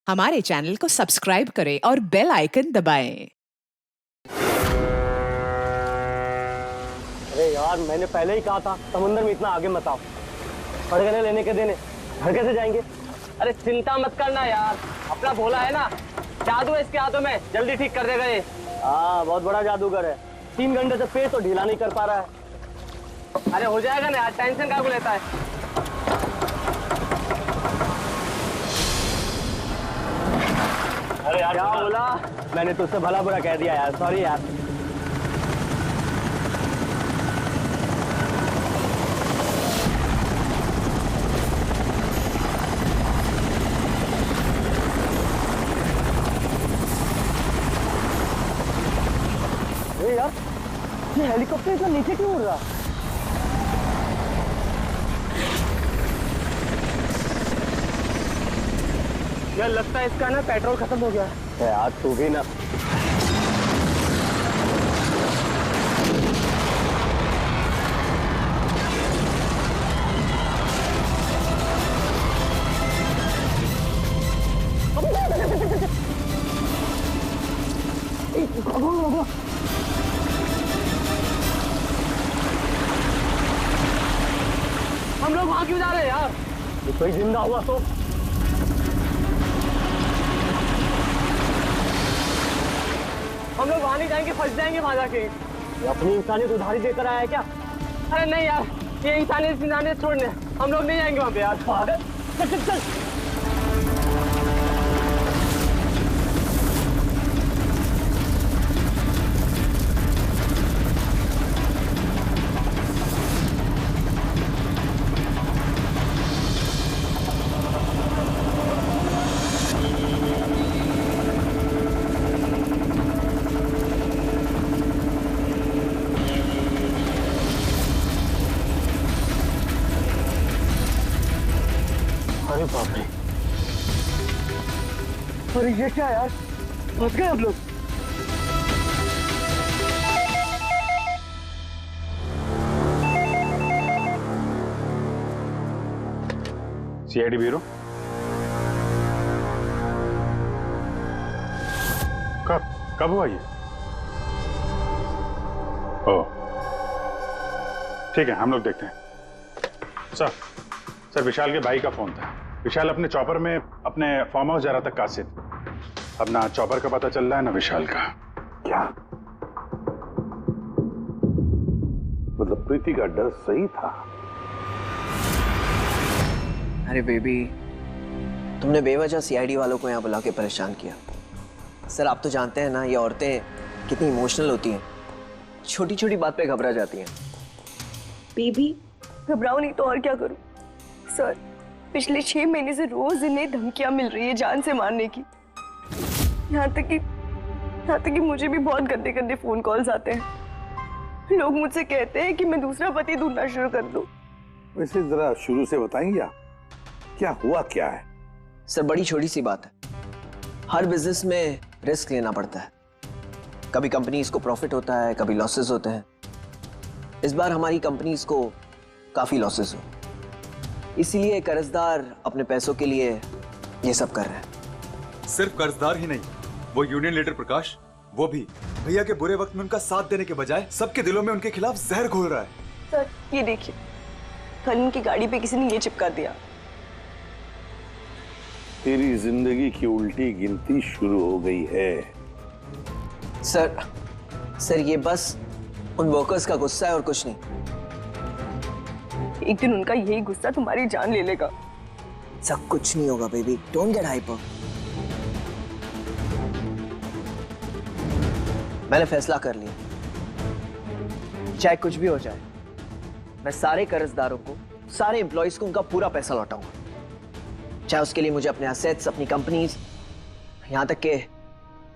हमारे चैनल को सब्सक्राइब करें और बेल आइकन दबाएं। अरे यार, मैंने पहले ही कहा था समुद्र में इतना आगे मत आओ। फड़गने लेने के देने घर कैसे जाएंगे? अरे चिंता मत करना यार, अपना भोला है ना, जादू है इसके हाथों में, जल्दी ठीक कर देगा ये। हाँ, बहुत बड़ा जादूगर है। 3 घंटे से पेट तो ढीला नहीं कर पा रहा है। अरे हो जाएगा ना यार, टेंशन काहे को लेता है। अरे यार, क्या बोला? मैंने तुझसे भला बुरा कह दिया यार, सॉरी यार। अरे यार, ये हेलीकॉप्टर इतना नीचे क्यों उड़ रहा? यार लगता है इसका ना पेट्रोल खत्म हो गया है। यार तू भी ना। हम लोग वहां क्यों जा रहे हैं यार? कोई जिंदा हुआ तो? हम लोग वहां नहीं जाएंगे, फंस जाएंगे वहां जाके। ये अपनी इंसानियत उधारी देकर आया है क्या? अरे नहीं यार, ये इंसानियत छोड़ने हम लोग नहीं जाएंगे वहां पे यार। चल चल चल। अरे बाप रे, अरे ये क्या यार, फंस गए हम लोग। सीआईडी ब्यूरो कब हुआ ये? ओह ठीक है, हम लोग देखते हैं। सर विशाल के भाई का फोन था। विशाल अपने चॉपर में अपने फार्म हाउस जा रहा था कासिद। अब ना चॉपर का पता चल रहा है ना विशाल का। क्या मतलब प्रीति का डर सही था? अरे बेबी, तुमने बेवजह सीआईडी वालों को यहाँ बुला के परेशान किया। सर आप तो जानते हैं ना, ये औरतें कितनी इमोशनल होती हैं, छोटी छोटी बात पे घबरा जाती हैं। बेबी घबराओ नहीं तो और क्या करूं? सर पिछले 6 महीने से रोज इन्हें धमकियां मिल रही है जान से मारने की। यहाँ तक कि मुझे भी बहुत गंदे गंदे फोन कॉल्स आते हैं। लोग मुझसे कहते हैं कि मैं दूसरा पति ढूंढना शुरू कर दूं। वैसे जरा शुरू से बताएंगे क्या हुआ क्या है? सर बड़ी छोटी सी बात है, हर बिजनेस में रिस्क लेना पड़ता है। कभी कंपनीज को प्रॉफिट होता है, कभी लॉसेस होते हैं। इस बार हमारी कंपनीज को काफी लॉसेस हो, इसीलिए कर्जदार अपने पैसों के लिए ये सब कर रहे हैं। सिर्फ कर्जदार ही नहीं, वो यूनियन लीडर प्रकाश, वो भी भैया के बुरे वक्त में उनका साथ देने के बजाय सबके दिलों में उनके खिलाफ जहर घोल रहा है। सर ये देखिए, कल उनकी गाड़ी पे किसी ने ये चिपका दिया। तेरी जिंदगी की उल्टी गिनती शुरू हो गई है। सर ये बस उन वर्कर्स का गुस्सा है और कुछ नहीं। एक दिन उनका यही गुस्सा तुम्हारी जान ले लेगा। सब कुछ नहीं होगा बेबी, डोंट गेट हाइपर। मैंने फैसला कर लिया, चाहे कुछ भी हो जाए, मैं सारे कर्जदारों को, सारे एम्प्लॉइज को उनका पूरा पैसा लौटाऊंगा, चाहे उसके लिए मुझे अपने एसेट्स, अपनी कंपनीज, यहां तक कि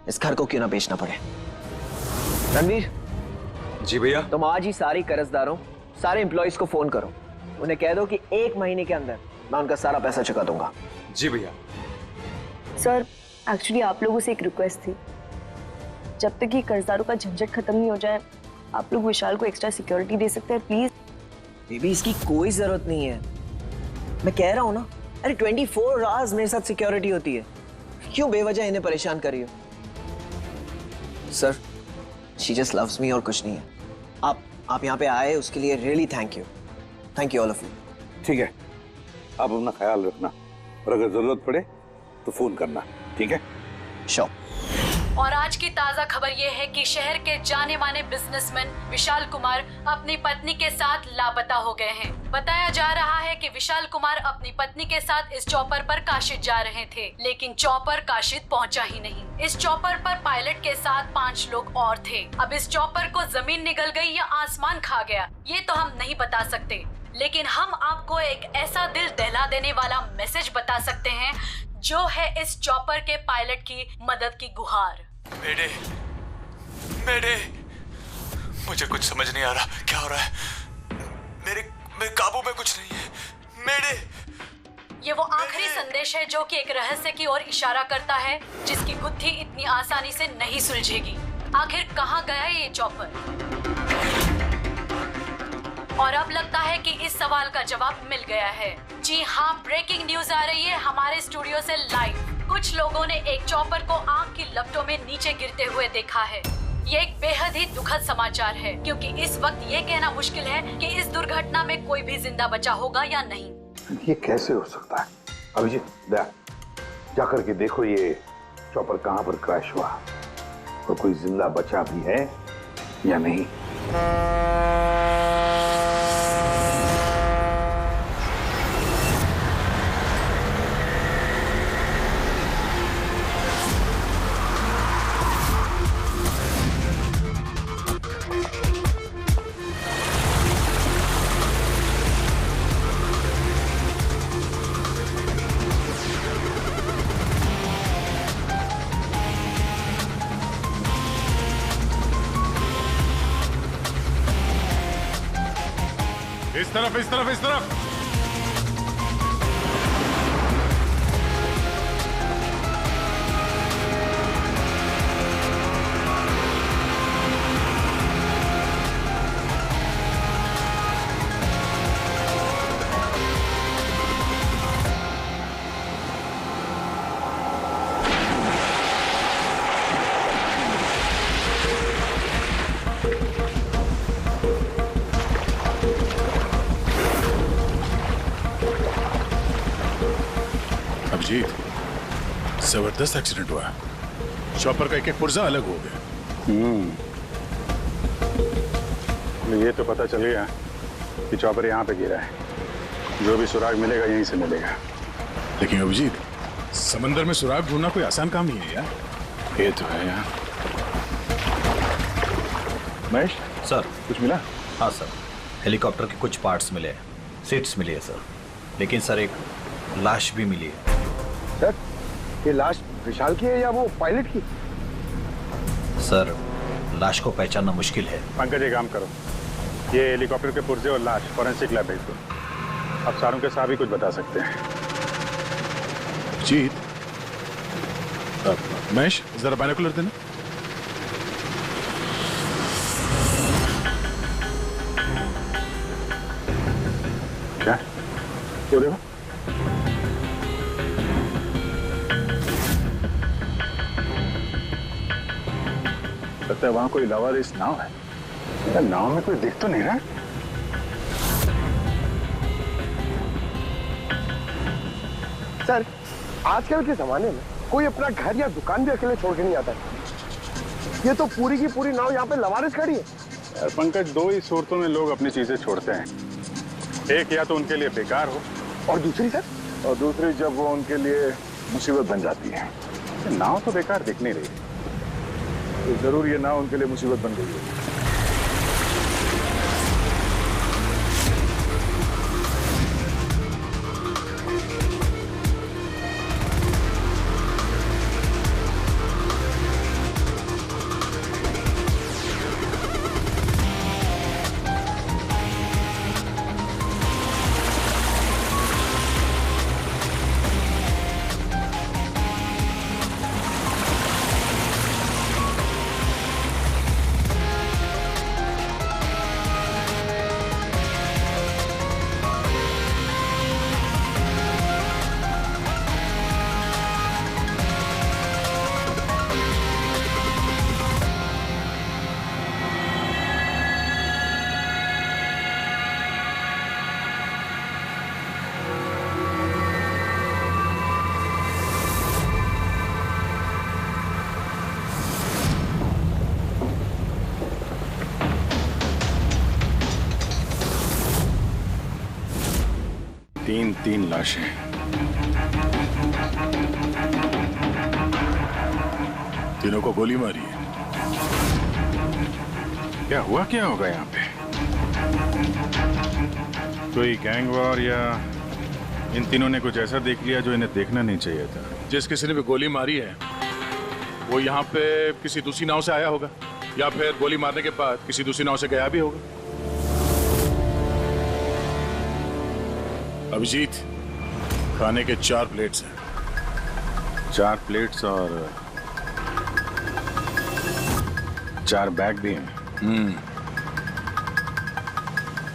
इस घर को क्यों ना बेचना पड़े। रणवीर जी भैया। तुम आज ही सारे कर्जदारों, सारे एम्प्लॉइज को फोन करो, उन्हें कह दो कि 1 महीने के अंदर मैं उनका सारा पैसा चुका दूंगा। जी भैया। सर एक्चुअली आप लोगों से एक रिक्वेस्ट थी, जब तक ये कर्जदारों का झंझट खत्म नहीं हो जाए, आप लोग विशाल को एक्स्ट्रा सिक्योरिटी दे सकते हैं प्लीज। बेबी इसकी कोई जरूरत नहीं है, मैं कह रहा हूं ना। अरे 24 आवर्स मेरे साथ सिक्योरिटी होती है। क्यों बेवजह इन्हें परेशान कर रही हो? Sir, she just loves me और कुछ नहीं है। आप यहाँ पे आए उसके लिए really thank you all of you. ठीक है, आप अपना ख्याल रखना और अगर जरूरत पड़े तो फोन करना, ठीक है? श्योर। और आज की ताजा खबर ये है कि शहर के जाने माने बिजनेसमैन विशाल कुमार अपनी पत्नी के साथ लापता हो गए हैं। बताया जा रहा है कि विशाल कुमार अपनी पत्नी के साथ इस चॉपर पर काशिद जा रहे थे, लेकिन चॉपर काशिद पहुंचा ही नहीं। इस चॉपर पर पायलट के साथ 5 लोग और थे। अब इस चॉपर को जमीन निगल गई या आसमान खा गया, ये तो हम नहीं बता सकते, लेकिन हम आपको एक ऐसा दिल दहला देने वाला मैसेज बता सकते हैं जो है इस चॉपर के पायलट की मदद की गुहार। मेरे मुझे कुछ समझ नहीं आ रहा क्या हो रहा है। मेरे काबू में कुछ नहीं है। ये वो आखिरी संदेश है जो कि एक रहस्य की ओर इशारा करता है, जिसकी गुत्थी इतनी आसानी से नहीं सुलझेगी। आखिर कहाँ गया ये चॉपर? और अब लगता है कि इस सवाल का जवाब मिल गया है। जी हाँ, ब्रेकिंग न्यूज आ रही है हमारे स्टूडियो से लाइव। कुछ लोगों ने एक चॉपर को आग की लपटों में नीचे गिरते हुए देखा है। ये एक बेहद ही दुखद समाचार है, क्योंकि इस वक्त ये कहना मुश्किल है कि इस दुर्घटना में कोई भी जिंदा बचा होगा या नहीं। ये कैसे हो सकता है? अभिजीत, जाकर के देखो ये चॉपर कहाँ पर क्रैश हुआ और कोई जिंदा बचा भी है या नहीं। इस तरफ। अभिजीत, जबरदस्त एक्सीडेंट हुआ। चॉपर का एक पुर्जा अलग हो गया। ये तो पता चल गया कि चॉपर यहाँ पे गिरा है। जो भी सुराग मिलेगा यहीं से मिलेगा। लेकिन अभिजीत, समंदर में सुराग ढूंढना कोई आसान काम नहीं है यार। ये तो है यार। महेश सर, कुछ मिला? हाँ सर, हेलीकॉप्टर के कुछ पार्ट्स मिले हैं, सीट्स मिली है सर। लेकिन सर एक लाश भी मिली है। सर, ये लाश विशाल की है या वो पायलट की? सर, लाश को पहचानना मुश्किल है। पंकज, एक काम करो, ये हेलीकॉप्टर के पुर्जे और लाश फॉरेंसिक लैब भेज दो। अब सारों के साथ ही कुछ बता सकते हैं। अभिजीत, महेश जरा बाइनोकुलर देना। क्या? क्यों देखो? लगता है वहां कोई लावारिस नाव है। यार, नाव में कोई दिख तो नहीं रहा। सर, आजकल के जमाने में कोई अपना घर या दुकान भी अकेले छोड़ के नहीं आता है। ये तो पूरी की पूरी नाव यहाँ पे लवारिस खड़ी है। यार पंकज, दो ही सूरतों में लोग अपनी चीजें छोड़ते हैं। एक या तो उनके लिए बेकार हो, और दूसरी सर? और दूसरी जब वो उनके लिए मुसीबत बन जाती है। नाव तो बेकार दिख नहीं रही, तो जरूर ये नाव उनके लिए मुसीबत बन गई है। 3 लाशें। तीनों को गोली मारी है। क्या हुआ, क्या होगा यहाँ पे? कोई गैंग वॉर या इन तीनों ने कुछ ऐसा देख लिया जो इन्हें देखना नहीं चाहिए था? जिस किसी ने भी गोली मारी है वो यहाँ पे किसी दूसरी नाव से आया होगा या फिर गोली मारने के बाद किसी दूसरी नाव से गया भी होगा। अभिजीत, खाने के 4 प्लेट्स हैं। 4 प्लेट्स और 4 बैग भी हैं।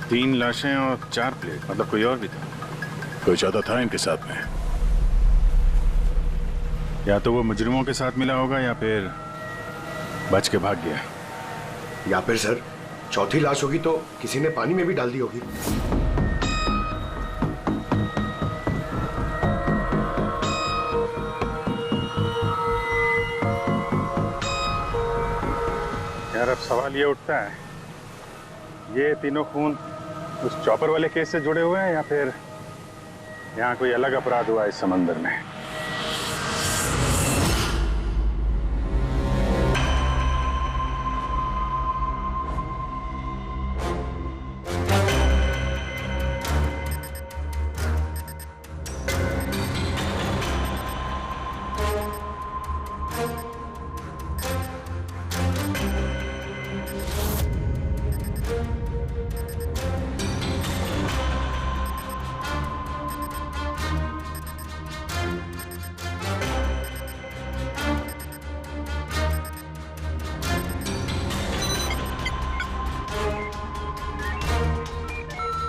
3 लाशें और 4 प्लेट, मतलब कोई और भी था? कोई ज्यादा था इनके साथ में। या तो वो मुजरिमों के साथ मिला होगा या फिर बच के भाग गया। या फिर सर चौथी लाश होगी तो किसी ने पानी में भी डाल दी होगी। यार अब सवाल ये उठता है, ये तीनों खून उस चॉपर वाले केस से जुड़े हुए हैं या फिर यहाँ कोई अलग अपराध हुआ इस समंदर में?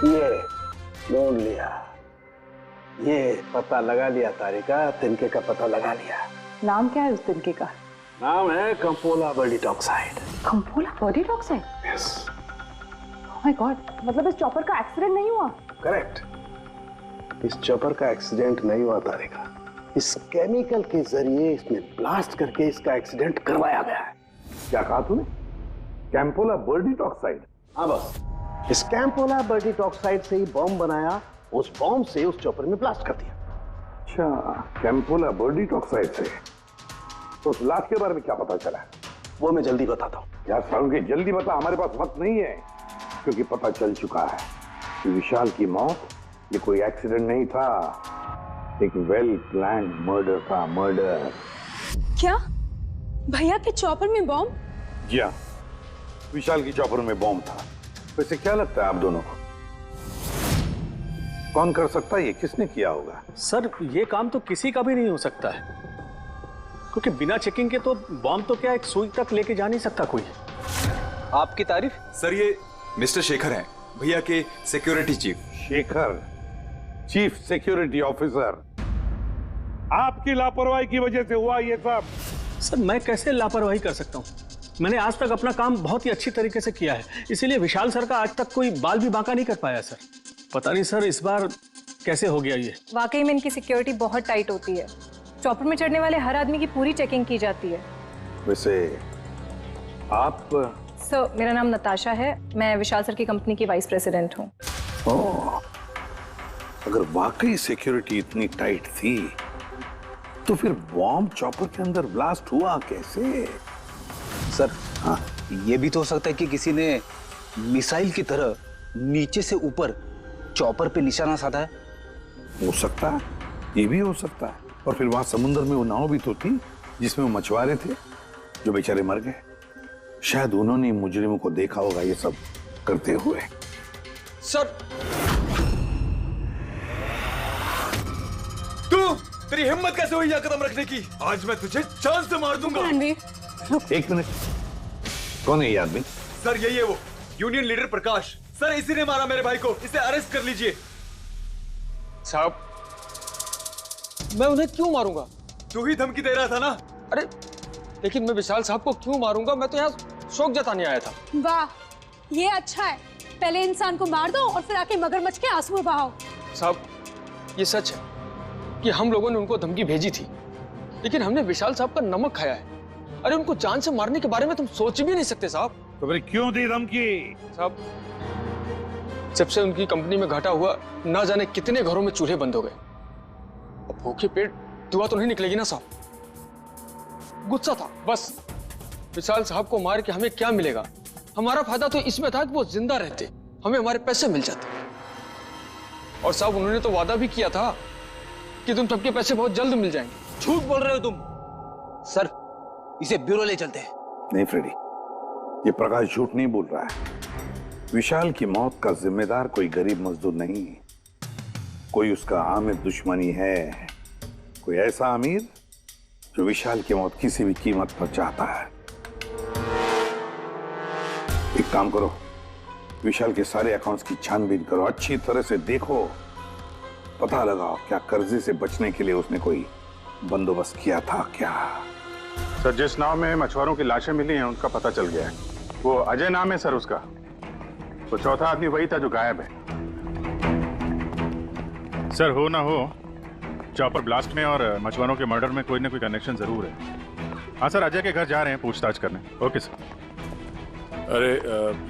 ये ढूंढ लिया, ये पता लगा लिया तारिका, तिनके का पता लगा लिया। नाम क्या है उस तिनके का? नाम है कंपोला बर्डिटॉक्साइड। कंपोला बर्डिटॉक्साइड? यस। ओह माय गॉड, मतलब इस चॉपर का एक्सीडेंट नहीं हुआ? करेक्ट, इस चॉपर का एक्सीडेंट नहीं हुआ तारिका, इस केमिकल के जरिए इसमें ब्लास्ट करके इसका एक्सीडेंट करवाया गया है। क्या कहा तूने? कैंपोला बर्डिटॉक्साइड? हाँ बस, इस कैंपोला बर्डिटॉक्साइड से ही बॉम्ब बनाया, उस बॉम्ब से उस चॉपर में ब्लास्ट कर दिया। अच्छा, कैंपोला बर्डिटॉक्साइड से। तो उस लाश के बारे में क्या पता चला? वो मैं जल्दी बताता हूँ। यार सारुण के जल्दी बता, हमारे पास वक्त नहीं है, क्योंकि पता चल चुका है कि विशाल की मौत ये कोई एक्सीडेंट नहीं था, एक वेल प्लान्ड मर्डर था। मर्डर। क्या भैया के चॉपर में बॉम्ब? जी हाँ, विशाल की चॉपर में बॉम्ब था। वैसे क्या लगता है आप दोनों को, कौन कर सकता है? ये किसने किया होगा? सर ये काम तो किसी का भी नहीं हो सकता है, क्योंकि बिना चेकिंग के तो बॉम्ब तो क्या एक सुई तक लेके जा नहीं सकता कोई। आपकी तारीफ? सर ये मिस्टर शेखर हैं, भैया के security chief. Shekhar, chief security officer. आपकी लापरवाही की वजह से हुआ ये सब। सर मैं कैसे लापरवाही कर सकता हूँ? मैंने आज तक अपना काम बहुत ही अच्छी तरीके से किया है, इसीलिए विशाल सर का आज तक कोई बाल भी बांका नहीं कर पाया सर। पता नहीं सर इस बार कैसे हो गया ये। वाकई में इनकी सिक्योरिटी बहुत टाइट होती है, चॉपर में चढ़ने वाले हर आदमी की पूरी चेकिंग की जाती है। वैसे आप? सर मेरा नाम नताशा है, मैं विशाल सर की कंपनी की वाइस प्रेसिडेंट हूँ। ओह, अगर वाकई सिक्योरिटी इतनी टाइट थी तो फिर बॉम्ब चॉपर के अंदर ब्लास्ट हुआ कैसे? सर हाँ, ये भी तो हो सकता है कि किसी ने मिसाइल की तरह नीचे से ऊपर चॉपर पे निशाना साधा है। हो सकता है, ये भी हो सकता है। और फिर वहां समुद्र में वो नाव भी तो थी जिसमें वो मछुआरे थे जो बेचारे मर गए। शायद उन्होंने मुजरिमों को देखा होगा ये सब करते हुए। सर तेरी हिम्मत कैसे हुई यह कदम रखने की? आज मैं तुझे जान से मार दूंगा। एक मिनट, कौन है ये आदमी? सर यही है वो यूनियन लीडर प्रकाश। सर इसी ने मारा मेरे भाई को, इसे अरेस्ट कर लीजिए। साहब मैं उन्हें क्यों मारूंगा? तू ही धमकी दे रहा था ना। अरे लेकिन मैं विशाल साहब को क्यों मारूंगा? मैं तो यहाँ शोक जताने आया था। वाह ये अच्छा है, पहले इंसान को मार दो और फिर आके मगरमच्छ के आंसू बहाओ। साहब ये सच है कि हम लोगों ने उनको धमकी भेजी थी, लेकिन हमने विशाल साहब का नमक खाया है। अरे उनको जान से मारने के बारे में तुम सोच भी नहीं सकते साहब। तो फिर क्यों दी धमकी? साहब जब से उनकी कंपनी में घाटा हुआ, ना जाने कितने घरों में चूल्हे बंद हो गए। अब भूखे पेट दुआ तो नहीं निकलेगी ना साहब। गुस्सा था बस। विशाल साहब को मार के हमें क्या मिलेगा? हमारा फायदा तो इसमें था कि वो जिंदा रहते, हमें हमारे पैसे मिल जाते। और साहब उन्होंने तो वादा भी किया था कि तुम सबके पैसे बहुत जल्द मिल जाएंगे। झूठ बोल रहे हो तुम। सर, इसे ब्यूरो ले चलते हैं। नहीं फ्रेडी, ये प्रकाश झूठ नहीं बोल रहा है। विशाल की मौत का जिम्मेदार कोई गरीब मजदूर नहीं, कोई उसका आमिर दुश्मनी है, कोई ऐसा अमीर जो विशाल की मौत किसी भी कीमत पर चाहता है। एक काम करो, विशाल के सारे अकाउंट्स की छानबीन करो, अच्छी तरह से देखो, पता लगाओ क्या कर्जे से बचने के लिए उसने कोई बंदोबस्त किया था क्या। सर, जिस नाव में मछुआरों की लाशें मिली हैं उनका पता चल गया है। वो अजय नाम है सर उसका। तो चौथा आदमी वही था जो गायब है। सर, हो ना हो, चॉपर ब्लास्ट में और मछुआरों के मर्डर में कोई ना कोई कनेक्शन जरूर है। हाँ सर, अजय के घर जा रहे हैं पूछताछ करने। Okay sir. अरे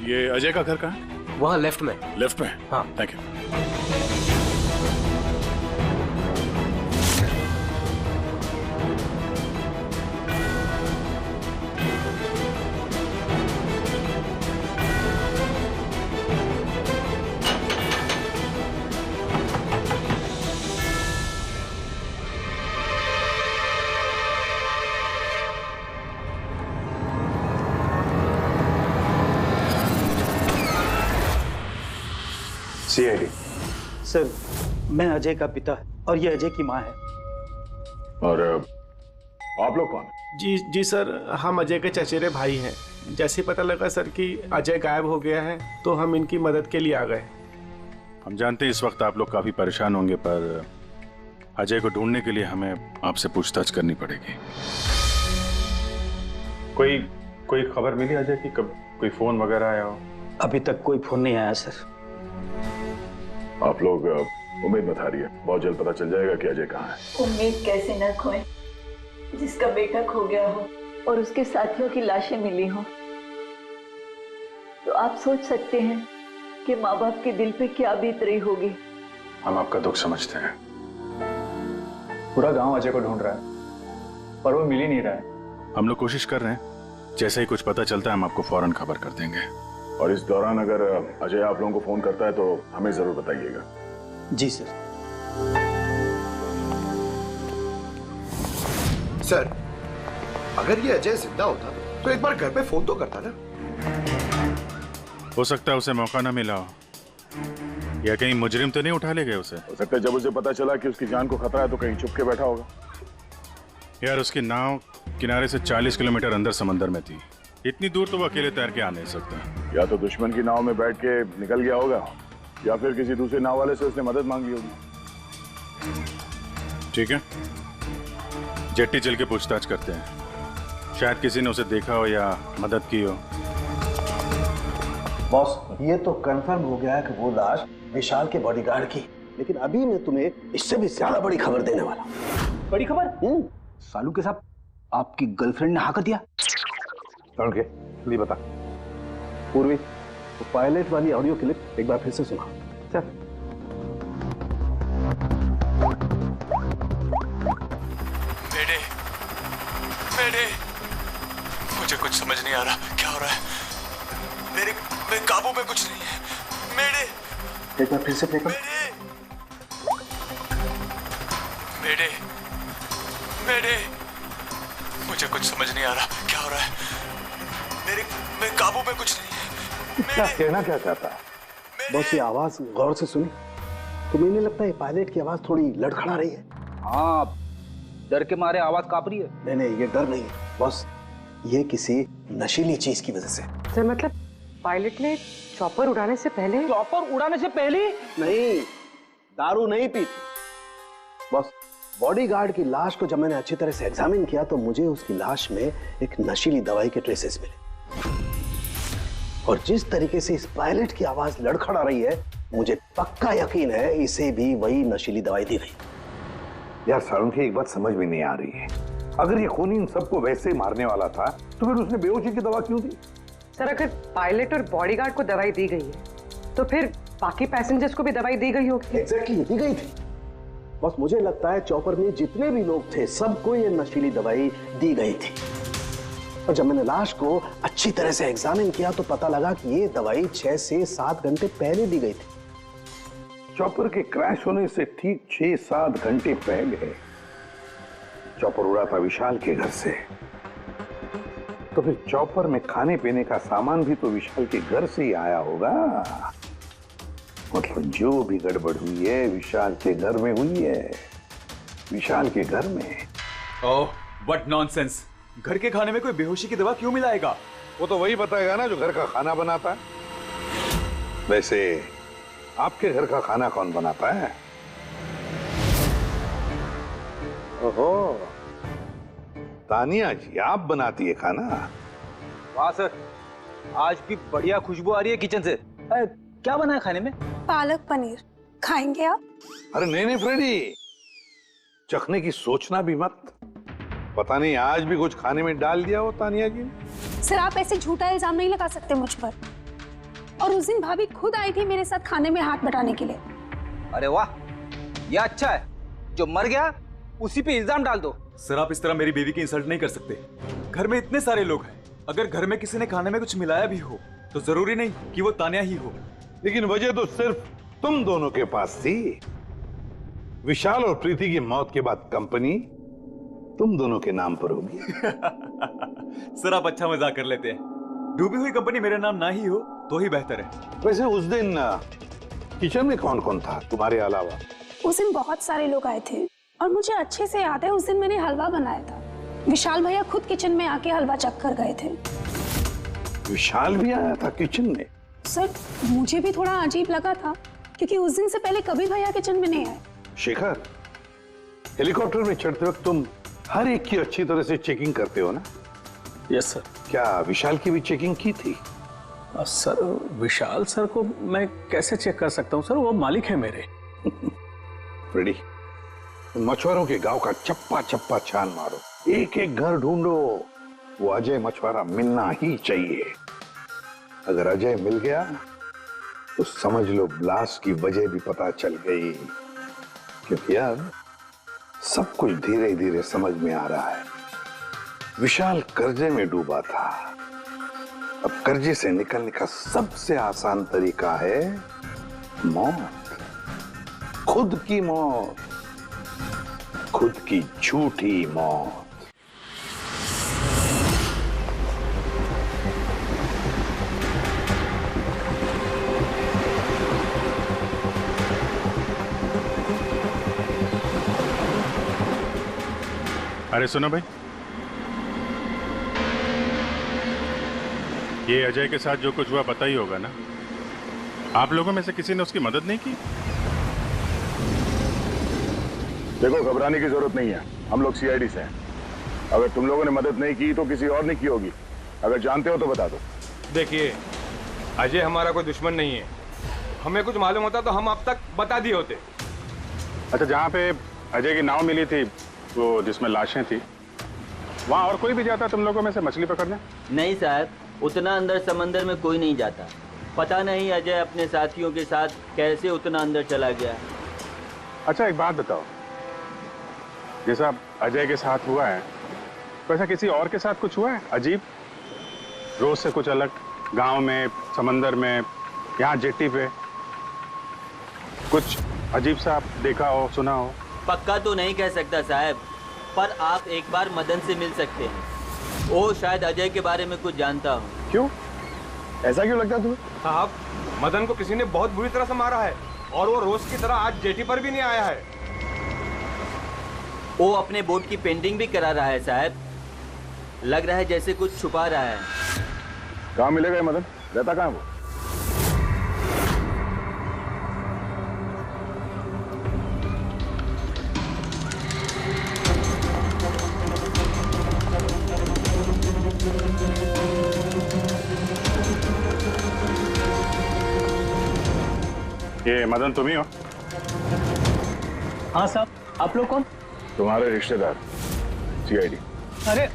ये अजय का घर कहाँ है? वहाँ लेफ्ट में। लेफ्ट में? हाँ। Thank you. सीआईडी सर, मैं अजय का पिता और ये अजय की माँ है। और आप लोग कौन? जी सर, हम अजय के चचेरे भाई हैं। जैसे पता लगा सर कि अजय गायब हो गया है तो हम इनकी मदद के लिए आ गए। हम जानते हैं इस वक्त आप लोग काफी परेशान होंगे, पर अजय को ढूंढने के लिए हमें आपसे पूछताछ करनी पड़ेगी। कोई खबर मिली अजय की? कब कोई फोन वगैरह आया हो? अभी तक कोई फोन नहीं आया सर। आप लोग उम्मीद मत हारिए, बहुत जल्द पता चल जाएगा कि अजय कहाँ है। उम्मीद कैसे न खोए, जिसका बेटा खो गया हो और उसके साथियों की लाशें मिली हो, तो आप सोच सकते हैं कि माँ बाप के दिल पे क्या बीत रही होगी। हम आपका दुख समझते हैं। पूरा गांव अजय को ढूंढ रहा है पर वो मिल ही नहीं रहा है। हम लोग कोशिश कर रहे हैं, जैसे ही कुछ पता चलता है हम आपको फौरन खबर कर देंगे। और इस दौरान अगर अजय आप लोगों को फोन करता है तो हमें जरूर बताइएगा। जी सर। सर, अगर ये अजय जिंदा होता तो एक बार घर पे फोन तो करता ना। हो सकता है उसे मौका ना मिला हो, या कहीं मुजरिम तो नहीं उठा ले गए उसे। हो सकता है जब उसे पता चला कि उसकी जान को खतरा है तो कहीं छुप के बैठा होगा। यार, उसकी नाव किनारे से 40 किलोमीटर अंदर समंदर में थी। इतनी दूर तो वो अकेले तैर के आ नहीं सकता। या तो दुश्मन की नाव में बैठ के निकल गया होगा, या फिर किसी दूसरे नाव वाले से उसने मदद मांग ली होगी। ठीक है, जेट्टी चल के पूछताछ करते हैं, शायद किसी ने उसे देखा हो या मदद की हो। बॉस, ये तो कंफर्म हो गया है कि वो लाश विशाल के बॉडीगार्ड की, लेकिन अभी मैं तुम्हें इससे भी ज्यादा बड़ी खबर देने वाला। बड़ी खबर? सालू के साथ आपकी गर्लफ्रेंड ने हाँ कर दिया? के लिए बता पूर्वी, वो पायलट वाली ऑडियो क्लिप एक बार फिर से सुना। चल। मेरे मुझे कुछ समझ नहीं आ रहा, क्या हो रहा है? मेरे काबू में कुछ नहीं है। मेरे एक बार फिर से प्ले कर। मेरे मुझे कुछ समझ नहीं आ रहा, क्या हो रहा है? मेरे काबू में कुछ नहीं है। क्या कहना क्या चाहता है? बस ये आवाज गौर से सुनी तो मुझे लगता है पायलट की आवाज थोड़ी लड़खड़ा रही है। हाँ, डर के मारे आवाज कांप रही है। नहीं, ये डर नहीं है बस, ये किसी नशीली चीज की वजह से। सर, मतलब पायलट ने चॉपर उड़ाने से पहले? चॉपर उड़ाने से पहले? नहीं, दारू नहीं पी थी। बस बॉडीगार्ड की लाश को जब मैंने अच्छी तरह से एग्जामिन किया तो मुझे उसकी लाश में एक नशीली दवाई के ट्रेसेस मिले, और जिस तरीके से इस पायलट की आवाज लड़खड़ा रही है, मुझे पक्का यकीन है इसे भी वही नशीली दवाई दी गई। यार सारुंखी, एक बात समझ में नहीं आ रही है, अगर ये खूनी इन सबको वैसे ही मारने वाला था तो फिर उसने बेहोशी की दवा क्यों दी? सर, अगर पायलट और बॉडीगार्ड को दवाई दी गई है तो फिर बाकी पैसेंजर्स को भी दवाई दी गई होगी। एग्जैक्टली दी गई थी। बस मुझे लगता है चॉपर में जितने भी लोग थे सबको ये नशीली दवाई दी गई थी। और जब मैंने लाश को अच्छी तरह से एग्जामिन किया तो पता लगा कि ये दवाई 6 से 7 घंटे पहले दी गई थी। चॉपर के क्रैश होने से ठीक 6-7 घंटे पहले चॉपर उड़ा था विशाल के घर से। तो फिर चॉपर में खाने पीने का सामान भी तो विशाल के घर से ही आया होगा। मतलब जो भी गड़बड़ हुई है विशाल के घर में हुई है, विशाल के घर में। Oh what nonsense. घर के खाने में कोई बेहोशी की दवा क्यों मिलाएगा? वो तो वही बताएगा ना जो घर का खाना बनाता है। वैसे आपके घर का खाना कौन बनाता है? ओहो, तानिया जी आप बनाती है खाना? वाह सर, आज भी बढ़िया खुशबू आ रही है किचन से। क्या बना है खाने में? पालक पनीर। खाएंगे आप? अरे नहीं नहीं फ्रेडी, चखने की सोचना भी मत। पता नहीं आज भी कुछ खाने में डाल दिया हो तानिया जी ने। सर आप ऐसे झूठा इल्जाम नहीं लगा सकते मुझ पर। और उस दिन भाभी खुद आई थी मेरे साथ खाने में हाथ बटाने के लिए। अरे वाह, ये अच्छा है। जो मर गया उसी पे इल्जाम डाल दो। सर आप इस तरह मेरी बीवी की इंसल्ट नहीं कर सकते। घर में इतने सारे लोग हैं, अगर घर में किसी ने खाने में कुछ मिलाया भी हो तो जरूरी नहीं कि वो तानिया ही हो। लेकिन वजह तो सिर्फ तुम दोनों के पास थी। विशाल और प्रीति की मौत के बाद कंपनी तुम दोनों के नाम पर होगी। सर आप अच्छा मजाक कर लेते हैं। डूबी हुई कंपनी मेरे नाम ना ही हो तो ही बेहतर है। वैसे उस दिन किचन में कौन कौन था तुम्हारे अलावा? उस दिन बहुत सारे लोग आए थे और मुझे अच्छे से याद है उस दिन मैंने हलवा बनाया था। विशाल भैया खुद किचन में आके हलवा चख कर गए थे। विशाल भी आया था किचन में? सर मुझे भी थोड़ा अजीब लगा था क्योंकि उस दिन से पहले कभी भैया किचन में नहीं आए। शेखर, हेलीकॉप्टर में चढ़ते वक्त तुम हर एक की अच्छी तरह से चेकिंग करते हो ना? Yes sir. क्या विशाल की भी चेकिंग की थी? सर विशाल सर को मैं कैसे चेक कर सकता हूँ सर, वो मालिक है मेरे। फ्रेडी, मछुआरों के गांव का चप्पा चप्पा छान मारो, एक एक घर ढूंढो। वो अजय मछुआरा मिलना ही चाहिए। अगर अजय मिल गया तो समझ लो ब्लास्ट की वजह भी पता चल गई। क्योंकि अब सब कुछ धीरे धीरे समझ में आ रहा है। विशाल कर्जे में डूबा था। अब कर्जे से निकलने का सबसे आसान तरीका है मौत। खुद की मौत, खुद की झूठी मौत। अरे सुनो भाई, ये अजय के साथ जो कुछ हुआ पता ही होगा ना? आप लोगों में से किसी ने उसकी मदद नहीं की? देखो घबराने की जरूरत नहीं है, हम लोग सीआईडी से हैं। अगर तुम लोगों ने मदद नहीं की तो किसी और ने की होगी। अगर जानते हो तो बता दो। देखिए अजय हमारा कोई दुश्मन नहीं है। हमें कुछ मालूम होता तो हम अब तक बता दिए होते। अच्छा, जहाँ पे अजय की नाव मिली थी, वो जिसमें लाशें थी, वहाँ और कोई भी जाता तुम लोगों में से मछली पकड़ने? नहीं साहब, उतना अंदर समंदर में कोई नहीं जाता। पता नहीं अजय अपने साथियों के साथ कैसे उतना अंदर चला गया। अच्छा एक बात बताओ, जैसा अजय के साथ हुआ है वैसा किसी और के साथ कुछ हुआ है अजीब, रोज से कुछ अलग? गांव में, समंदर में, यहाँ जेट्टी पे कुछ अजीब सा आप देखा हो, सुना हो? पक्का तो नहीं कह सकता साहब, पर आप एक बार मदन से मिल सकते हैं। वो शायद अजय के बारे में कुछ जानता हो। क्यों? ऐसा क्यों लगता है तुम्हें? साहब, मदन को किसी ने बहुत बुरी तरह से मारा है और वो रोज की तरह आज जेटी पर भी नहीं आया है। वो अपने बोट की पेंटिंग भी करा रहा है साहब। लग रहा है जैसे कुछ छुपा रहा है। कहाँ मिलेगा ये मदन? रहता कहाँ है वो? ये मदन तुम ही हो? हाँ साहब, आप लोग कौन? तुम्हारे रिश्तेदार, सीआईडी। अरे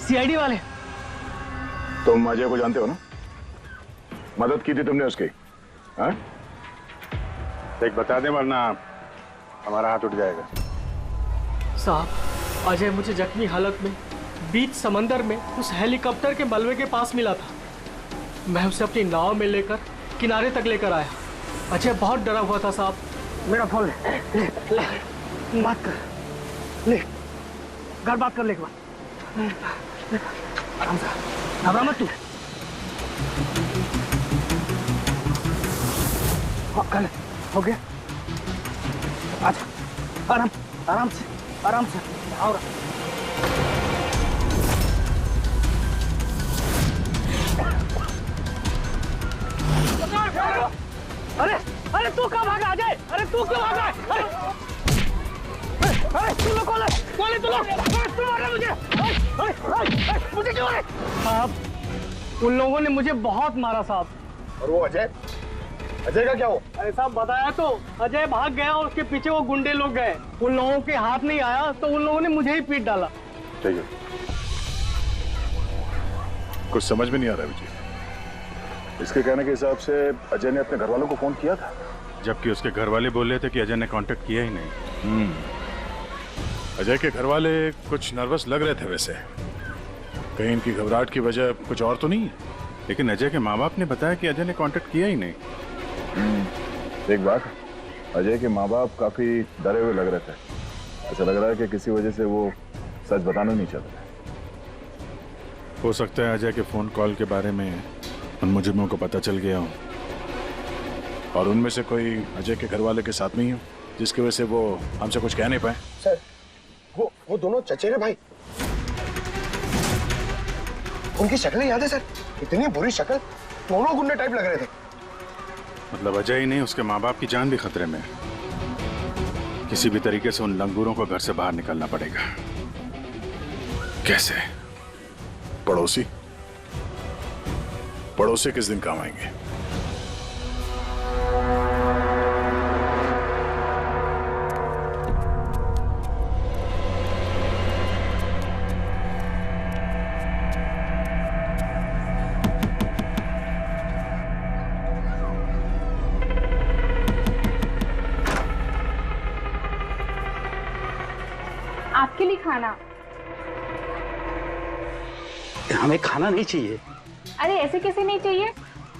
सीआईडी वाले? तुम अजय को जानते हो ना? मदद की थी तुमने उसकी, हाँ? देख बता दे वरना हमारा हाथ उठ जाएगा। साहब, अजय मुझे जख्मी हालत में बीच समंदर में उस हेलीकॉप्टर के मलबे के पास मिला था। मैं उसे अपनी नाव में लेकर किनारे तक लेकर आया। अजय बहुत डरा हुआ था साहब। मेरा फोन ले, बात कर, ले घर बात कर ले एक बार। आराम से, घबरा मत तू। हाँ कर ले, हो गया। अच्छा आराम आराम से आराम से आओ। अरे अरे तू कहाँ भागा अजय? अरे तू क्यों भागा? अरे तू लोग कौन है? कौन है तू लोग? तू मार रहा मुझे? मुझे क्यों मारे? साहब, उन लोगों ने मुझे बहुत मारा साहब। और वो अजय? अजय का क्या हो? अरे साहब बताया तो, अजय भाग गया और उसके पीछे वो गुंडे लोग गए। उन लोगों के हाथ नहीं आया तो उन लोगों ने मुझे ही पीट डाला। ठीक है, कुछ समझ में नहीं आ रहा विजय। इसके कहने के हिसाब से अजय ने अपने घर वालों को फोन किया था, जबकि उसके घर वाले बोल रहे थे कि अजय ने कांटेक्ट किया ही नहीं। अजय के घर वाले कुछ नर्वस लग रहे थे वैसे, कहीं इनकी घबराहट की वजह कुछ और तो नहीं है। लेकिन अजय के माँ बाप ने बताया कि अजय ने कांटेक्ट किया ही नहीं। एक बात, अजय के माँ बाप काफी डरे हुए लग रहे थे। ऐसा लग रहा है कि किसी वजह से वो सच बताना नहीं चाहते। हो सकता है अजय के फोन कॉल के बारे में उन मुजरिमों को पता चल गया हो और उनमें से कोई अजय के घर वाले के साथ में ही हो, जिसकी वजह से वो हमसे कुछ कह नहीं पाए। सर वो दोनों चचेरे भाई, उनकी शक्लें याद है सर? इतनी बुरी शक्ल, दोनों गुंडे टाइप लग रहे थे। मतलब अजय ही नहीं, उसके माँ बाप की जान भी खतरे में है। किसी भी तरीके से उन लंगूरों को घर से बाहर निकालना पड़ेगा। कैसे? पड़ोसी पड़ोसी किस दिन काम आएंगे? आपके लिए खाना। हमें खाना नहीं चाहिए। अरे ऐसे कैसे नहीं चाहिए?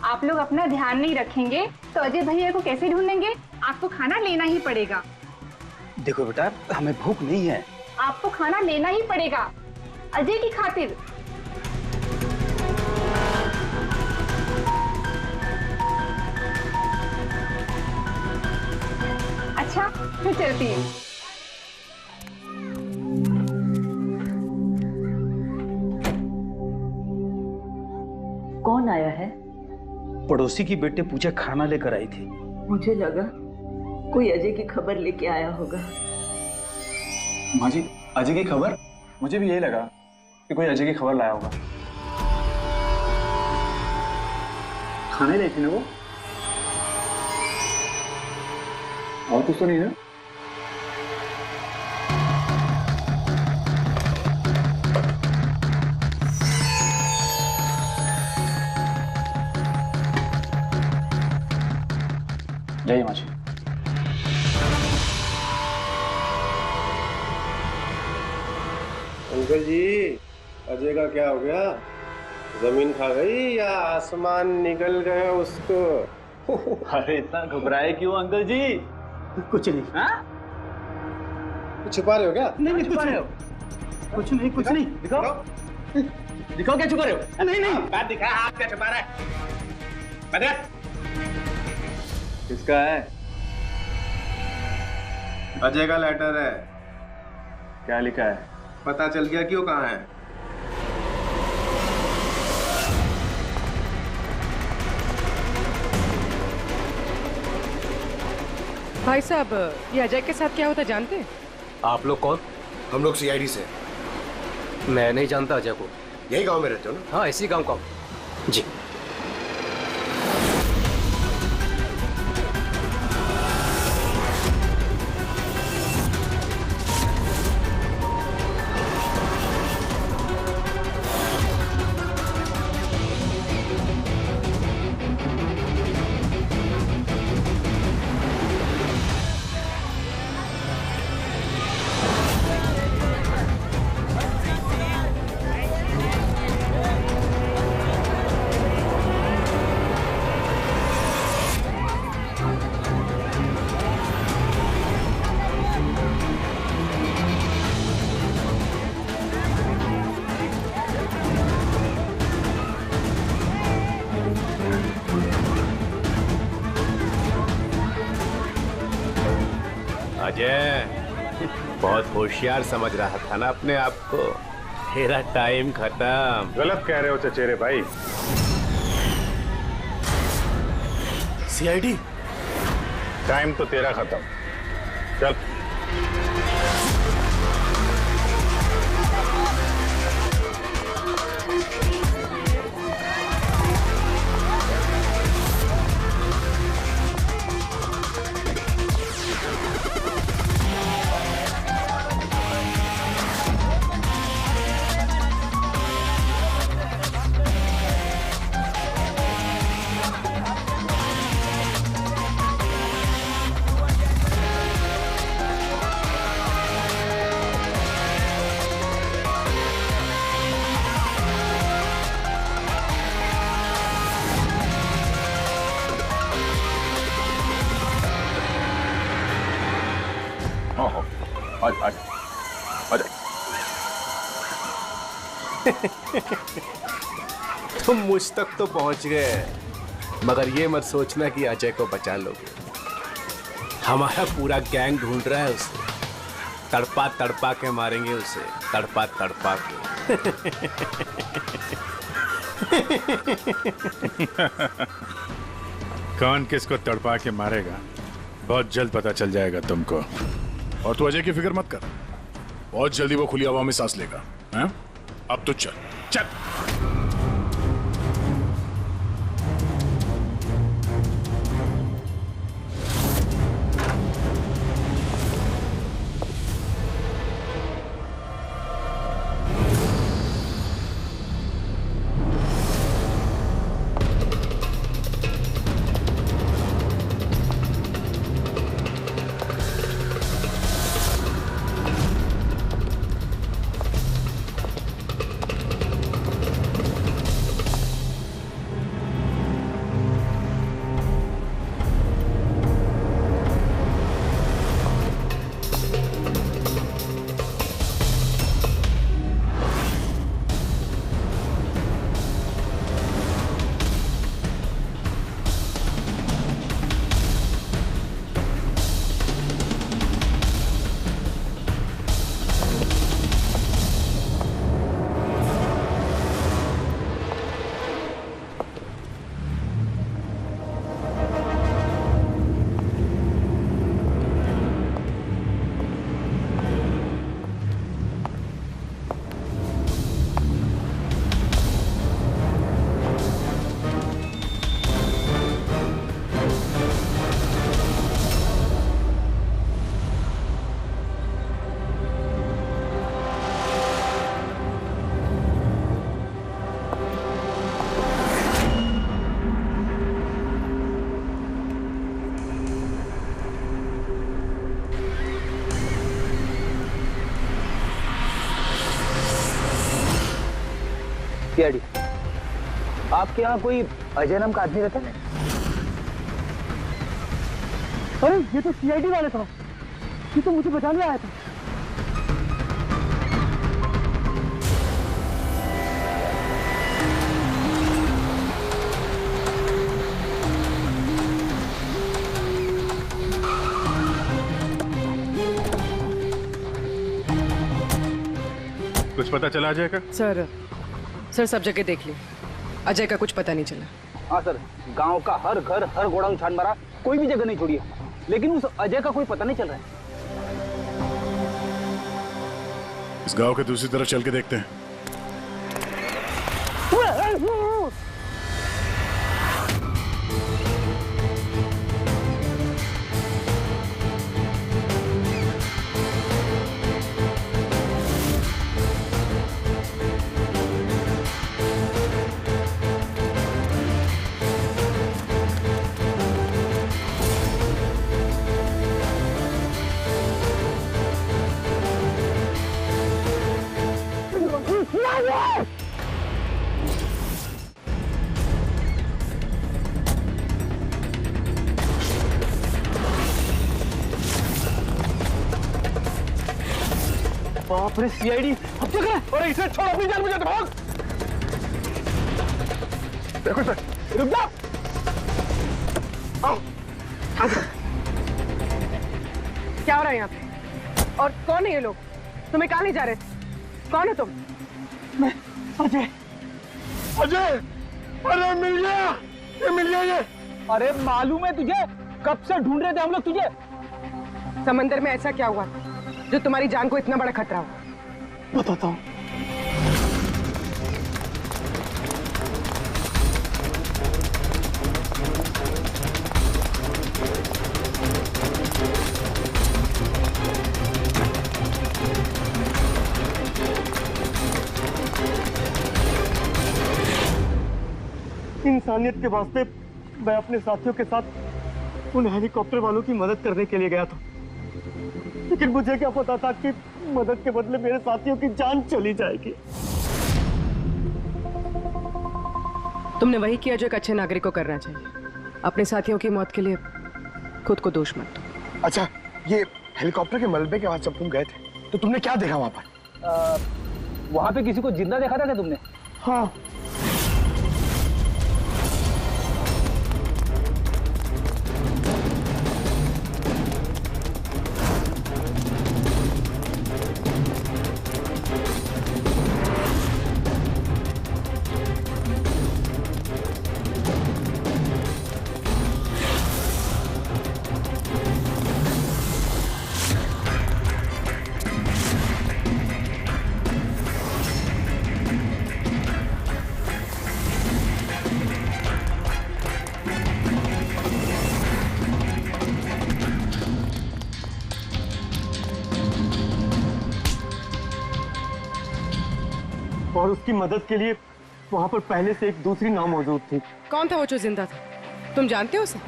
आप लोग अपना ध्यान नहीं रखेंगे तो अजय भैया को कैसे ढूंढेंगे? आपको खाना लेना ही पड़ेगा। देखो बेटा, हमें भूख नहीं है। आपको खाना लेना ही पड़ेगा अजय की खातिर। अच्छा मैं चलती हूँ। कौन आया है? पड़ोसी की बेटे पूजा खाना लेकर आई थी। मुझे लगा कोई अजय की खबर लेके आया होगा। माँ जी, अजय की खबर? मुझे भी यही लगा कि कोई अजय की खबर लाया होगा। खाने लाई थी ना वो? और कुछ तो नहीं है? जय माँ जी। अंकल जी, अजय का क्या हो गया? जमीन खा गई या आसमान निकल गया उसको? अरे इतना घबराए क्यों अंकल जी? कुछ नहीं। हाँ? कुछ छुपा रहे हो क्या? नहीं छुपा रहे हो। कुछ नहीं, कुछ नहीं। दिखाओ दिखाओ क्या छुपा रहे हो? नहीं नहीं, बात दिखा, हाथ क्या छुपा रहा है? किसका है? अजय का लेटर है। क्या लिखा है? पता चल गया कि वो कहाँ है। भाई साहब, ये अजय के साथ क्या होता जानते हैं? आप लोग कौन? हम लोग सीआईडी से। मैं नहीं जानता अजय को। यही गांव में रहते हो ना? हाँ, इसी गांव का हूँ। जी। बहुत होशियार समझ रहा था ना अपने आप को। तेरा टाइम खत्म। गलत कह रहे हो चचेरे भाई। सीआईडी टाइम तो तेरा खत्म। चल। तुम मुझ तक तो पहुंच गए, मगर ये मत सोचना कि अजय को बचा लोगे। हमारा पूरा गैंग ढूंढ रहा है उसे। तड़पा तड़पा के मारेंगे उसे, तड़पा तड़पा के। कौन किसको तड़पा के मारेगा बहुत जल्द पता चल जाएगा तुमको। और तू अजय की फिक्र मत कर, बहुत जल्दी वो खुली हवा में सांस लेगा। हैं? अब तो चल चल। सीआईडी, आपके यहाँ कोई अजय नाम का आदमी रहता है? अरे ये तो सीआईडी वाले था, ये तो मुझे बचाने आया था। कुछ पता चला अजय का? सर सब जगह देख ली, अजय का कुछ पता नहीं चला। हाँ सर, गांव का हर घर हर गोडाउन छान मारा, कोई भी जगह नहीं छोड़ी है, लेकिन उस अजय का कोई पता नहीं चल रहा है। इस गांव के दूसरी तरफ चल के देखते हैं। बाप रे सीआईडी, अब क्या करें? अरे इसे छोड़, अपनी जान बचा, भाग। देखो सर, रुक जा। आओ, क्या हो रहा है यहाँ पे? और कौन है ये लोग? तुम्हें कहाँ ले जा रहे थे? कौन हो तुम? मैं अजय। अजय, अरे मिल गया, ये मिल गया ये। अरे मालूम है तुझे, कब से ढूंढ रहे थे हम लोग तुझे। समंदर में ऐसा क्या हुआ जो तुम्हारी जान को इतना बड़ा खतरा हो? बताता हूँ। इंसानियत के वास्ते मैं अपने साथियों के साथ उन हेलीकॉप्टर वालों की मदद करने के लिए गया था, लेकिन मुझे क्या पता था कि मदद के बदले मेरे साथियों की जान चली जाएगी। तुमने वही किया जो एक अच्छे नागरिक को करना चाहिए। अपने साथियों की मौत के लिए खुद को दोष मत दो। अच्छा, ये हेलीकॉप्टर के मलबे के बाद जब तुम गए थे तो तुमने क्या देखा वहां पर? वहां पे किसी को जिंदा देखा था क्या तुमने? हाँ। और उसकी मदद के लिए वहां पर पहले से एक दूसरी नाव मौजूद थी। कौन था वो जो जिंदा था? तुम जानते हो उसे?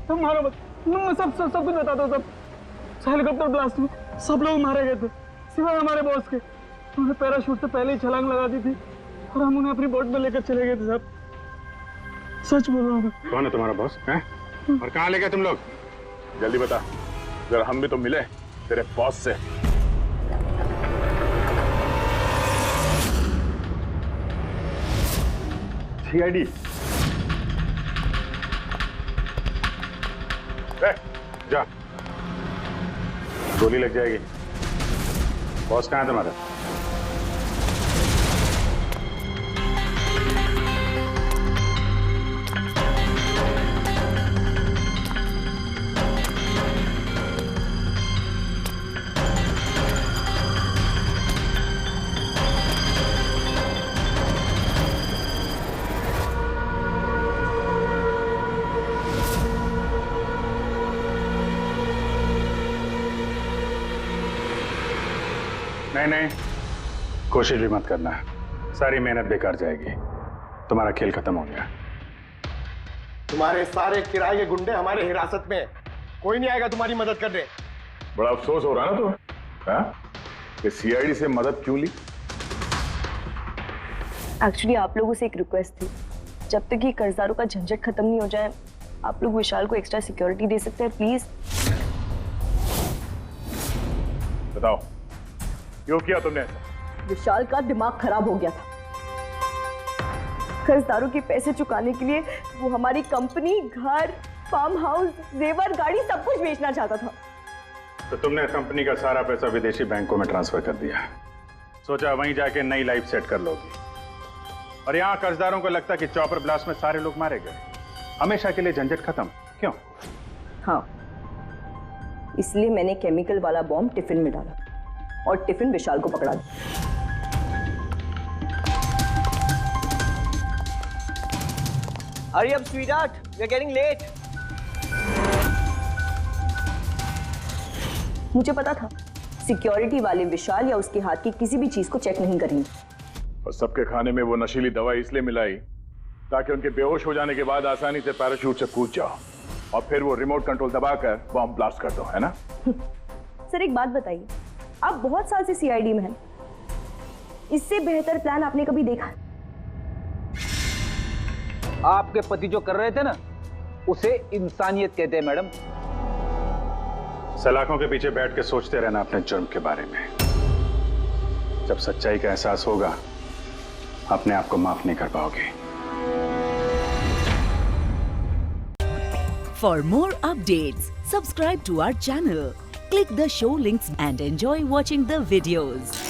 सब मारो मत, सब कुछ बता दो। सब हेलीकॉप्टर ब्लास्ट में सब लोग मारे गए थे सिवाय हमारे बॉस के। उन्होंने पैराशूट से पहले ही छलांग लगा दी थी और हम उन्हें अपनी बोट में लेकर चले गए थे। सब सच बोल रहा हूँ। कौन है तुम्हारा बॉस है? और कहाँ ले गए तुम लोग? जल्दी बता, जरा हम भी तो मिले तेरे बॉस से। सीआईडी जा, गोली लग जाएगी। बॉस कहाँ है तुम्हारा? नहीं, कोशिश भी मत करना, सारी मेहनत बेकार जाएगी। तुम्हारा खेल खत्म हो गया। तुम्हारे सारे किराए के गुंडे हमारे हिरासत में हैं। कोई नहीं आएगा तुम्हारी मदद करने। बड़ा अफसोस हो रहा है ना तुम्हें, हाँ? कि सीआईडी से मदद क्यों ली? एक्चुअली आप लोगों से एक रिक्वेस्ट थी, जब तक ये कर्जदारों का झंझट खत्म नहीं हो जाए आप लोग विशाल को एक्स्ट्रा सिक्योरिटी दे सकते हैं प्लीज। बताओ क्यों किया तुमने ऐसा? विशाल का दिमाग खराब हो गया था। कर्जदारों के पैसे चुकाने के लिए वो हमारी कंपनी, घर, फार्म हाउस, जेवर, गाड़ी सब कुछ बेचना चाहता था। तो तुमने कंपनी का सारा पैसा विदेशी बैंकों में ट्रांसफर कर दिया, सोचा वहीं जाके नई लाइफ सेट कर लोगी। और यहाँ कर्जदारों को लगता कि चॉपर ब्लास्ट में सारे लोग मारे गए, हमेशा के लिए झंझट खत्म। क्यों? हाँ, इसलिए मैंने केमिकल वाला बॉम्ब टिफिन में डाला और टिफिन विशाल को पकड़ा दिया। Hurry up, sweetheart. We're getting late. मुझे पता था सिक्योरिटी वाले विशाल या उसके हाथ की किसी भी चीज को चेक नहीं करेंगे। और सबके खाने में वो नशीली दवा इसलिए मिलाई ताकि उनके बेहोश हो जाने के बाद आसानी से पैराशूट से कूद जाओ और फिर वो रिमोट कंट्रोल दबाकर बॉम्ब ब्लास्ट कर दो, है ना? सर एक बात बताइए, आप बहुत साल से सीआईडी में हैं, इससे बेहतर प्लान आपने कभी देखा? आपके पति जो कर रहे थे ना, उसे इंसानियत कहते हैं मैडम। सलाखों के पीछे बैठ के सोचते रहना अपने जुर्म के बारे में। जब सच्चाई का एहसास होगा अपने आप को माफ नहीं कर पाओगे। For more updates, subscribe to our channel, Click the show links and enjoy watching the videos.